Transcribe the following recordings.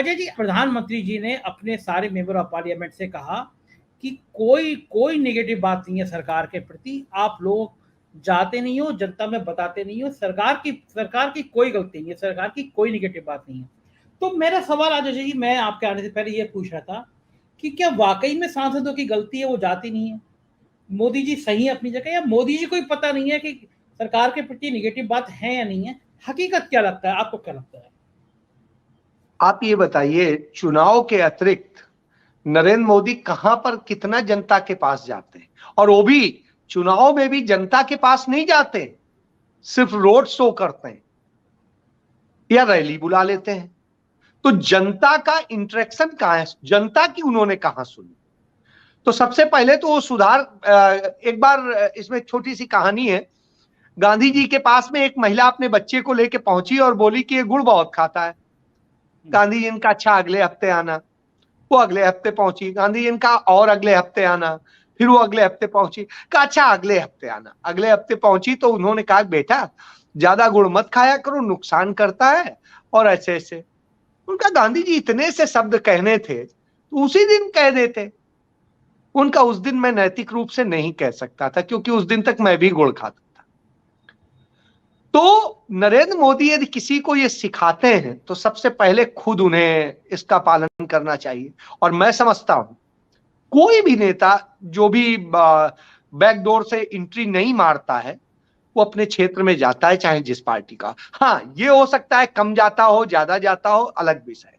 अजय जी, प्रधानमंत्री जी ने अपने सारे मेंबर ऑफ पार्लियामेंट से कहा कि कोई कोई नेगेटिव बात नहीं है सरकार के प्रति, आप लोग जाते नहीं हो, जनता में बताते नहीं हो, सरकार की कोई गलती नहीं है, सरकार की कोई नेगेटिव बात नहीं है। तो मेरा सवाल आज अजय जी, मैं आपके आने से पहले ये पूछ रहा था कि क्या वाकई में सांसदों की गलती है, वो जाती नहीं है? मोदी जी सही है अपनी जगह, या मोदी जी को ही पता नहीं है कि सरकार के प्रति नेगेटिव बात है या नहीं है? हकीकत क्या लगता है आपको, क्या लगता है? आप ये बताइए, चुनाव के अतिरिक्त नरेंद्र मोदी कहां पर कितना जनता के पास जाते हैं? और वो भी चुनाव में भी जनता के पास नहीं जाते, सिर्फ रोड शो करते हैं या रैली बुला लेते हैं। तो जनता का इंटरेक्शन कहां है? जनता की उन्होंने कहां सुनी? तो सबसे पहले तो वो सुधार, एक बार इसमें छोटी सी कहानी है। गांधी जी के पास में एक महिला अपने बच्चे को लेके पहुंची और बोली कि ये गुड़ बहुत खाता है। गांधी जी ने कहा अच्छा अगले हफ्ते आना। वो अगले हफ्ते पहुंची। गांधी जी ने कहा और अगले हफ्ते आना। फिर वो अगले हफ्ते पहुंची, कहा अच्छा अगले हफ्ते आना। अगले हफ्ते पहुंची तो उन्होंने कहा बेटा ज्यादा गुड़ मत खाया करो, नुकसान करता है, और ऐसे ऐसे। उनका गांधी जी इतने से शब्द कहने थे तो उसी दिन कह देते। उनका उस दिन मैं नैतिक रूप से नहीं कह सकता था, क्योंकि उस दिन तक मैं भी गुड़ खाता था। तो नरेंद्र मोदी यदि किसी को ये सिखाते हैं तो सबसे पहले खुद उन्हें इसका पालन करना चाहिए। और मैं समझता हूं कोई भी नेता जो भी बैकडोर से एंट्री नहीं मारता है वो अपने क्षेत्र में जाता है, चाहे जिस पार्टी का। हाँ, ये हो सकता है कम जाता हो, ज्यादा जाता हो, अलग विषय।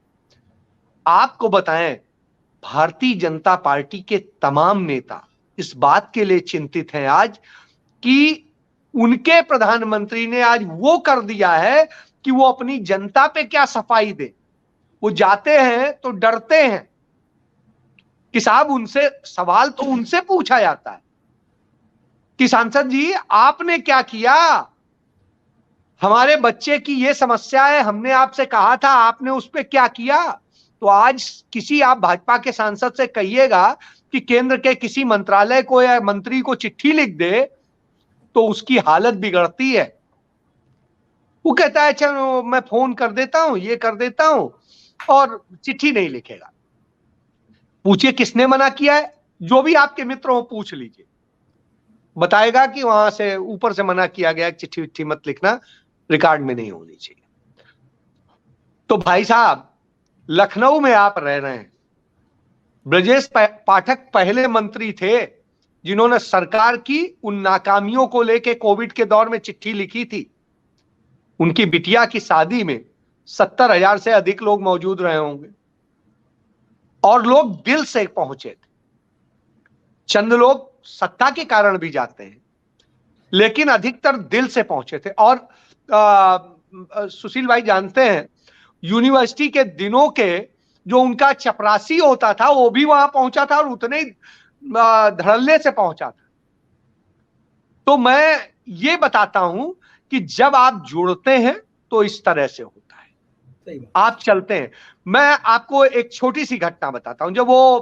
आपको बताएं, भारतीय जनता पार्टी के तमाम नेता इस बात के लिए चिंतित हैं आज कि उनके प्रधानमंत्री ने आज वो कर दिया है कि वो अपनी जनता पे क्या सफाई दे। वो जाते हैं तो डरते हैं कि साहब उनसे सवाल तो उनसे पूछा जाता है कि सांसद जी आपने क्या किया, हमारे बच्चे की ये समस्या है, हमने आपसे कहा था, आपने उस पर क्या किया। तो आज किसी आप भाजपा के सांसद से कहिएगा कि केंद्र के किसी मंत्रालय को या मंत्री को चिट्ठी लिख दे तो उसकी हालत बिगड़ती है। वो कहता है चलो मैं फोन कर देता हूं, ये कर देता हूं, और चिट्ठी नहीं लिखेगा। पूछिए किसने मना किया है? जो भी आपके मित्र हो पूछ लीजिए, बताएगा कि वहां से ऊपर से मना किया गया, चिट्ठी विट्ठी मत लिखना, रिकॉर्ड में नहीं होनी चाहिए। तो भाई साहब, लखनऊ में आप रह रहे हैं, ब्रजेश पाठक पहले मंत्री थे जिन्होंने सरकार की उन नाकामियों को लेकर कोविड के दौर में चिट्ठी लिखी थी। उनकी बिटिया की शादी में 70,000 से अधिक लोग मौजूद रहे होंगे और लोग दिल से पहुंचे थे। चंद लोग सत्ता के कारण भी जाते हैं, लेकिन अधिकतर दिल से पहुंचे थे। और सुशील भाई जानते हैं, यूनिवर्सिटी के दिनों के जो उनका चपरासी होता था वो भी वहां पहुंचा था और उतने ही धड़ल्ले से पहुंचा था। तो मैं ये बताता हूं कि जब आप जुड़ते हैं तो इस तरह से होता है, आप चलते हैं। मैं आपको एक छोटी सी घटना बताता हूं। जब वो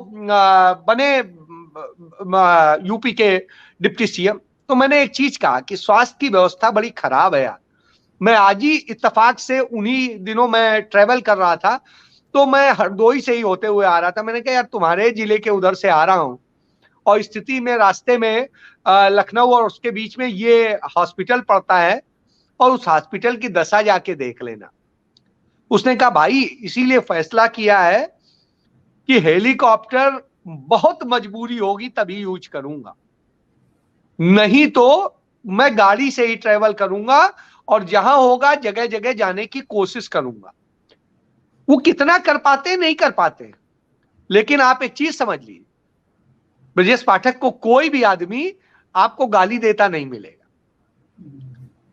बने यूपी के डिप्टी सीएम, तो मैंने एक चीज कहा कि स्वास्थ्य की व्यवस्था बड़ी खराब है यार। मैं आज ही इत्तेफाक से उन्हीं दिनों मैं ट्रेवल कर रहा था, तो मैं हरदोई से ही होते हुए आ रहा था। मैंने कहा यार तुम्हारे जिले के उधर से आ रहा हूं और स्थिति में रास्ते में लखनऊ और उसके बीच में ये हॉस्पिटल पड़ता है और उस हॉस्पिटल की दशा जाके देख लेना। उसने कहा भाई इसीलिए फैसला किया है कि हेलीकॉप्टर बहुत मजबूरी होगी तभी यूज करूंगा, नहीं तो मैं गाड़ी से ही ट्रेवल करूंगा और जहां होगा जगह जगह जाने की कोशिश करूंगा। वो कितना कर पाते नहीं कर पाते, लेकिन आप एक चीज समझ लीजिए, ब्रजेश पाठक को कोई भी आदमी आपको गाली देता नहीं मिलेगा,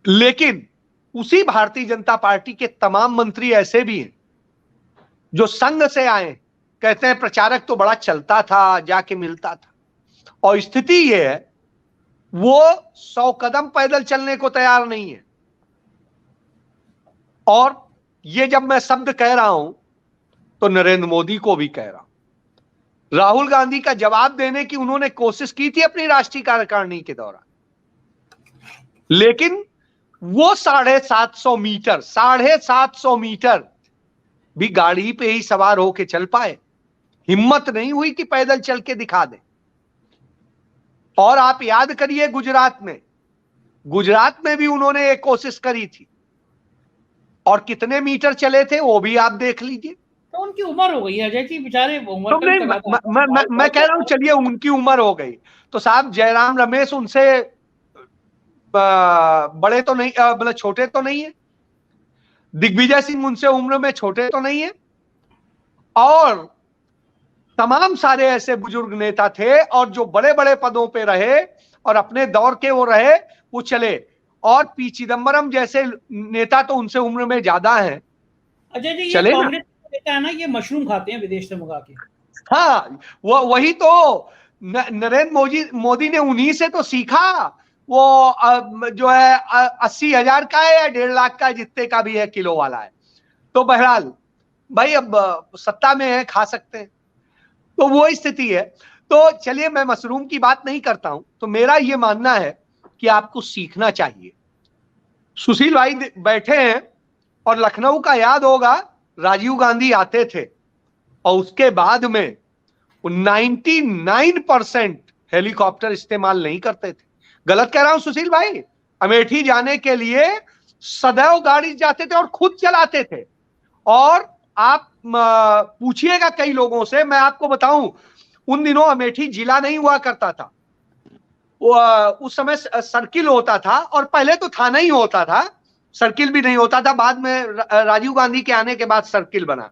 लेकिन उसी भारतीय जनता पार्टी के तमाम मंत्री ऐसे भी हैं जो संघ से आए, कहते हैं प्रचारक तो बड़ा चलता था, जाके मिलता था। और स्थिति यह है वो 100 कदम पैदल चलने को तैयार नहीं है। और ये जब मैं शब्द कह रहा हूं तो नरेंद्र मोदी को भी कह रहा हूं। राहुल गांधी का जवाब देने की उन्होंने कोशिश की थी अपनी राष्ट्रीय कार्यकारिणी के दौरान, लेकिन वो 750 मीटर भी गाड़ी पे ही सवार होके चल पाए, हिम्मत नहीं हुई कि पैदल चल के दिखा दे। और आप याद करिए गुजरात में भी उन्होंने एक कोशिश करी थी, और कितने मीटर चले थे वो भी आप देख लीजिए। तो उनकी उम्र हो गई है अजय जी, बेचारे उम्र तो का भी नहीं, तकाजा है। मैं कह रहा हूं चलिए उनकी उम्र हो गई, तो साहब जयराम रमेश उनसे बड़े तो नहीं, मतलब छोटे तो नहीं है, दिग्विजय सिंह उनसे उम्र में छोटे तो नहीं है, और तमाम सारे ऐसे बुजुर्ग नेता थे और जो बड़े बड़े पदों पे रहे और अपने दौर के वो रहे, वो चले। और पी चिदम्बरम जैसे नेता तो उनसे उम्र में ज्यादा हैं, अजय जी ये चले ना। कांग्रेस नेता है ना, ये मशरूम खाते हैं विदेश से मंगा के। हाँ, वो वही तो नरेंद्र मोदी ने उन्हीं से तो सीखा। वो जो है 80,000 का है या 1.5 लाख का, जितने का भी है किलो वाला है। तो बहरहाल भाई अब सत्ता में है, खा सकते हैं, तो वो स्थिति है। तो चलिए मैं मशरूम की बात नहीं करता हूं, तो मेरा ये मानना है कि आपको सीखना चाहिए। सुशील भाई बैठे हैं, और लखनऊ का याद होगा, राजीव गांधी आते थे और उसके बाद में 99% हेलीकॉप्टर इस्तेमाल नहीं करते थे। गलत कह रहा हूं सुशील भाई? अमेठी जाने के लिए सदैव गाड़ी जाते थे और खुद चलाते थे। और आप पूछिएगा कई लोगों से, मैं आपको बताऊं, उन दिनों अमेठी जिला नहीं हुआ करता था, उस समय सर्किल होता था, और पहले तो थाना ही होता था, सर्किल भी नहीं होता था। बाद में राजीव गांधी के आने के बाद सर्किल बना।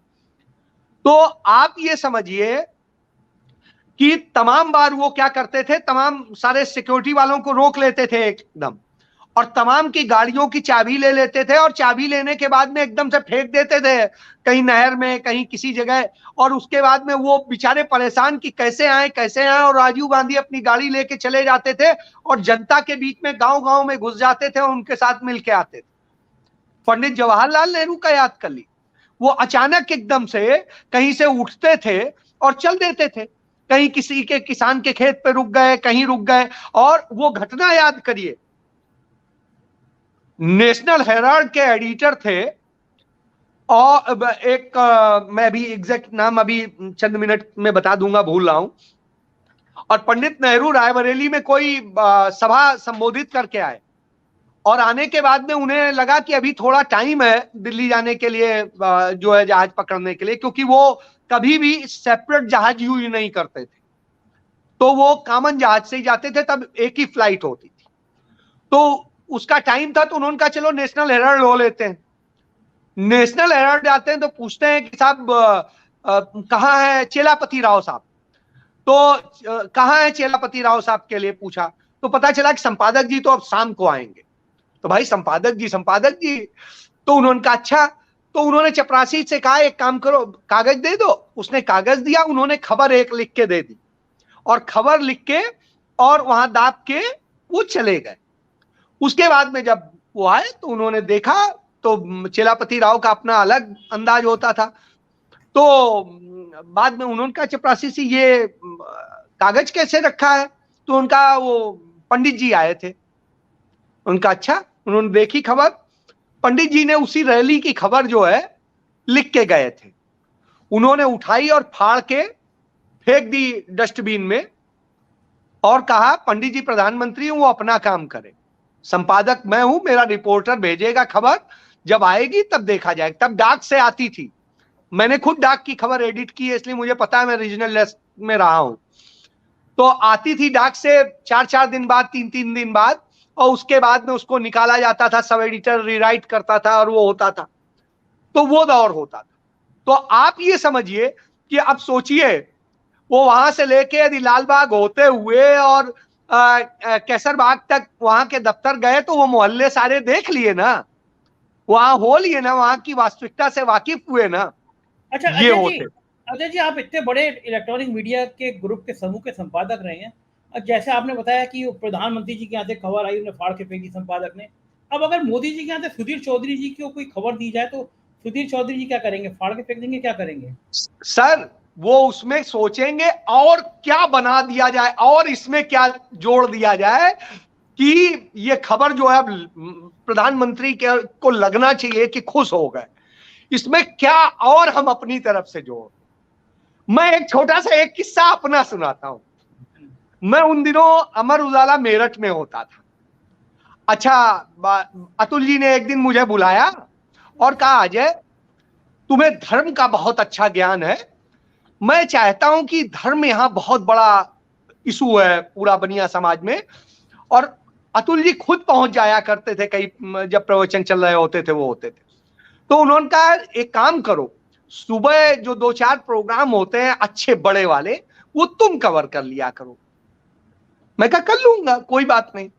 तो आप ये समझिए कि तमाम बार वो क्या करते थे, तमाम सारे सिक्योरिटी वालों को रोक लेते थे एकदम, और तमाम की गाड़ियों की चाबी ले लेते थे, और चाबी लेने के बाद में एकदम से फेंक देते थे कहीं नहर में, कहीं किसी जगह। और उसके बाद में वो बेचारे परेशान कि कैसे आए कैसे आए, और राजीव गांधी अपनी गाड़ी लेके चले जाते थे और जनता के बीच में गांव गांव में घुस जाते थे और उनके साथ मिलके आते थे। पंडित जवाहरलाल नेहरू का याद कर ली, वो अचानक एकदम से कहीं से उठते थे और चल देते थे, कहीं किसी के किसान के खेत पे रुक गए, कहीं रुक गए। और वो घटना याद करिए, नेशनल हेराल्ड के एडिटर थे, और एक मैं भी एग्जैक्ट नाम अभी चंद मिनट में बता दूंगा, भूल रहा हूं। और पंडित नेहरू रायबरेली में कोई सभा संबोधित करके आए, और आने के बाद में उन्हें लगा कि अभी थोड़ा टाइम है दिल्ली जाने के लिए, जो है जहाज पकड़ने के लिए, क्योंकि वो कभी भी सेपरेट जहाज यूज नहीं करते थे, तो वो कॉमन जहाज से ही जाते थे, तब एक ही फ्लाइट होती थी। तो उसका टाइम था, तो उन्होंने कहा चलो नेशनल हेराल्ड हो लेते हैं। नेशनल हेराल्ड जाते हैं तो पूछते हैं कि साहब कहाँ है चेलापति राव साहब? तो कहाँ है चेलापति राव साहब के लिए पूछा, तो पता चला कि संपादक जी तो अब शाम को आएंगे। तो भाई संपादक जी, तो उन्होंने कहा अच्छा। तो उन्होंने चपरासी से कहा एक काम करो, कागज दे दो। उसने कागज दिया, उन्होंने खबर एक लिख के दे दी, और खबर लिख के और वहां दाब के वो चले गए। उसके बाद में जब वो आए तो उन्होंने देखा, तो चेलापति राव का अपना अलग अंदाज होता था। तो बाद में उन्होंने कहा चपरासी से ये कागज कैसे रखा है? तो उनका वो पंडित जी आए थे, उनका अच्छा। उन्होंने देखी खबर, पंडित जी ने उसी रैली की खबर जो है लिख के गए थे, उन्होंने उठाई और फाड़ के फेंक दी डस्टबिन में, और कहा पंडित जी प्रधानमंत्री हूं, वो अपना काम करे, संपादक मैं हूं, मेरा रिपोर्टर भेजेगा खबर, जब आएगी तब देखा जाएगा। तब डाक से आती थी, मैंने खुद डाक की खबर एडिट की है, इसलिए मुझे पता है, मैं रीजनल डेस्क में रहा हूं। तो आती थी डाक से 4-4 दिन बाद, 3-3 दिन बाद, और उसके बाद में उसको निकाला जाता था, सब एडिटर रीराइट करता था और वो होता था। तो वो दौर होता था। तो आप ये समझिए कि अब सोचिए, वो वहां से लेके यदि लालबाग होते हुए और कैसरबाग तक वहां के दफ्तर गए, तो वो मोहल्ले सारे देख लिए ना, वहां हो लिए ना, वहां की वास्तविकता से वाकिफ हुए ना। अच्छा ये होते। अजय जी आप इतने बड़े इलेक्ट्रॉनिक मीडिया के ग्रुप के समूह के संपादक रहे हैं, और जैसे आपने बताया कि प्रधानमंत्री जी के यहाँ से खबर आई, उन्हें फाड़ के फेंकी संपादक ने। अब अगर मोदी जी के यहाँ से सुधीर चौधरी जी को कोई खबर दी जाए, तो सुधीर चौधरी जी क्या करेंगे? फाड़ के फेंक देंगे? क्या करेंगे सर? वो उसमें सोचेंगे और क्या बना दिया जाए, और इसमें क्या जोड़ दिया जाए कि ये खबर जो है प्रधानमंत्री को लगना चाहिए कि खुश हो गए। इसमें क्या और हम अपनी तरफ से जोड़। मैं एक छोटा सा एक किस्सा अपना सुनाता हूं। मैं उन दिनों अमर उजाला मेरठ में होता था। अच्छा, अतुल जी ने एक दिन मुझे बुलाया और कहा, अजय तुम्हें धर्म का बहुत अच्छा ज्ञान है, मैं चाहता हूं कि धर्म यहां बहुत बड़ा इशू है पूरा बनिया समाज में। और अतुल जी खुद पहुंच जाया करते थे, कई जब प्रवचन चल रहे होते थे वो होते थे। तो उन्होंने कहा एक काम करो, सुबह जो 2-4 प्रोग्राम होते हैं अच्छे बड़े वाले, वो तुम कवर कर लिया करो। मैं कहा कर लूंगा, कोई बात नहीं।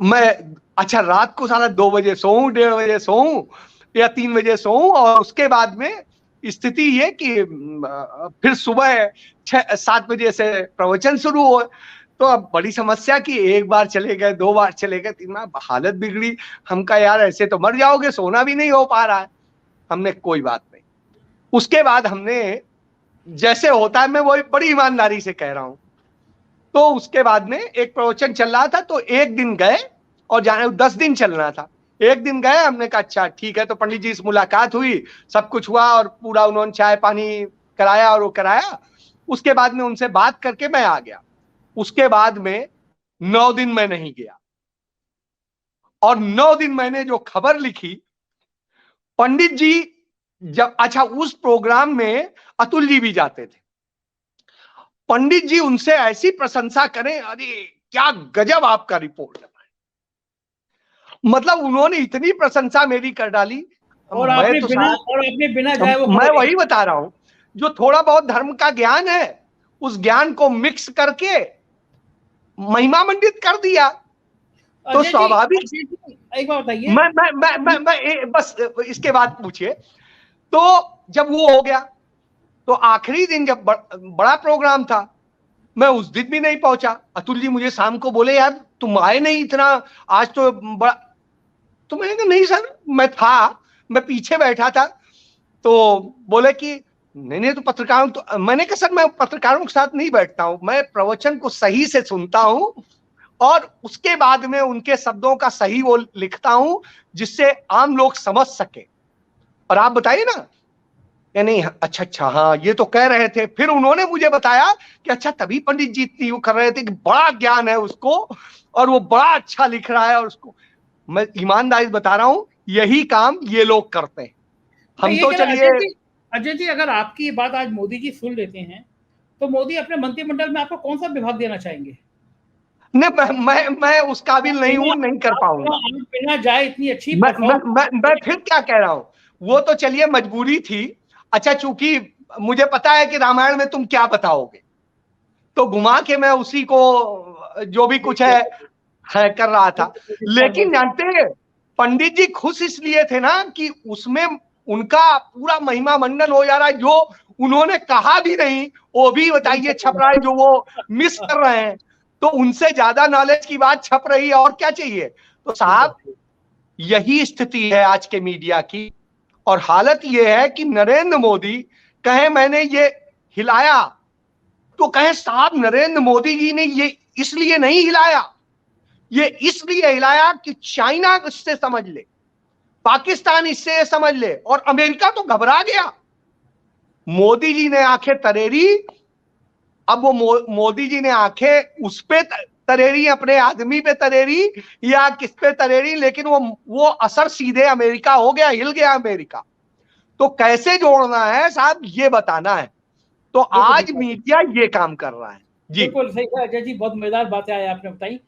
मैं अच्छा रात को साला 2 बजे सोऊं, 1:30 बजे सोऊं या 3 बजे सोऊं, और उसके बाद में स्थिति ये कि फिर सुबह 6-7 बजे से प्रवचन शुरू हो। तो अब बड़ी समस्या कि एक बार चले गए, 2 बार चले गए, 3 बार, हालत बिगड़ी। हम कहा यार ऐसे तो मर जाओगे, सोना भी नहीं हो पा रहा है। हमने कोई बात नहीं। उसके बाद हमने जैसे होता है, मैं वही बड़ी ईमानदारी से कह रहा हूं, तो उसके बाद में एक प्रवचन चल रहा था, तो एक दिन गए और जाने 10 दिन चलना था। एक दिन गए, हमने कहा अच्छा ठीक है। तो पंडित जी से मुलाकात हुई, सब कुछ हुआ और पूरा उन्होंने चाय पानी कराया और वो कराया। उसके बाद में उनसे बात करके मैं आ गया। उसके बाद में 9 दिन मैं नहीं गया, और 9 दिन मैंने जो खबर लिखी, पंडित जी जब, अच्छा उस प्रोग्राम में अतुल जी भी जाते थे, पंडित जी उनसे ऐसी प्रशंसा करें, अरे क्या गजब आपका रिपोर्ट है। मतलब उन्होंने इतनी प्रशंसा मेरी कर डाली। और आपने बिना जाए वो मैं खबर वही बता रहा हूं, जो थोड़ा बहुत धर्म का ज्ञान है उस ज्ञान को मिक्स करके महिमा मंडित कर दिया। तो स्वाभाविक, एक बात बताइए। मैं बस इसके बाद पूछिए। तो जब वो हो गया, तो आखिरी दिन जब बड़ा प्रोग्राम था, मैं उस दिन भी नहीं पहुंचा। अतुल जी मुझे शाम को बोले, यार तुम आए नहीं इतना, आज तो बड़ा। तो मैंने कहा नहीं सर, मैं था, मैं पीछे बैठा था। तो बोले कि नहीं नहीं, तो पत्रकारों, तो मैंने कहा सर मैं पत्रकारों के साथ नहीं बैठता हूं, मैं प्रवचन को सही से सुनता हूं और उसके बाद में उनके शब्दों का सही वो लिखता हूं, जिससे आम लोग समझ सके। और आप बताइए ना, या नहीं, अच्छा अच्छा हाँ ये तो कह रहे थे। फिर उन्होंने मुझे बताया कि अच्छा तभी पंडित जी इतनी वो कर रहे थे कि बड़ा ज्ञान है उसको और वो बड़ा अच्छा लिख रहा है। और उसको मैं ईमानदारी बता रहा हूं, यही काम ये लोग करते हैं। हम तो चलिए अजय जी, अगर आपकी ये बात आज मोदी जी सुन लेते हैं, तो मोदी अपने मंत्रिमंडल में आपको कौन सा विभाग देना चाहेंगे? नहीं, मैं उस काबिल नहीं हूं, नहीं कर पाऊंगा। बिना जाए इतनी अच्छी मैं फिर क्या कह रहा हूं, वो तो चलिए मजबूरी थी। अच्छा चूंकि मुझे पता है कि रामायण में तुम क्या बताओगे, तो घुमा के मैं उसी को जो भी कुछ है कर रहा था। लेकिन जानते हैं, पंडित जी खुश इसलिए थे ना कि उसमें उनका पूरा महिमा मंडन हो जा रहा है, जो उन्होंने कहा भी नहीं वो भी बताइए छप रहा है, जो वो मिस कर रहे हैं। तो उनसे ज्यादा नॉलेज की बात छप रही है, और क्या चाहिए। तो साहब यही स्थिति है आज के मीडिया की। और हालत यह है कि नरेंद्र मोदी कहे मैंने ये हिलाया, तो कहे साहब नरेंद्र मोदी जी ने ये इसलिए नहीं हिलाया, ये इसलिए हिलाया कि चाइना इससे समझ ले, पाकिस्तान इससे समझ ले, और अमेरिका तो घबरा गया। मोदी जी ने आंखें तरेरी। अब वो मोदी जी ने आंखें उस पे तरेरी, अपने आदमी पे तरेरी या किस पे तरेरी, लेकिन वो असर सीधे अमेरिका हो गया, हिल गया अमेरिका। तो कैसे जोड़ना है साहब, ये बताना है। तो आज मीडिया ये काम कर रहा है जी। बिल्कुल सही है अजय जी, बहुत मजेदार बातें आपने बताई।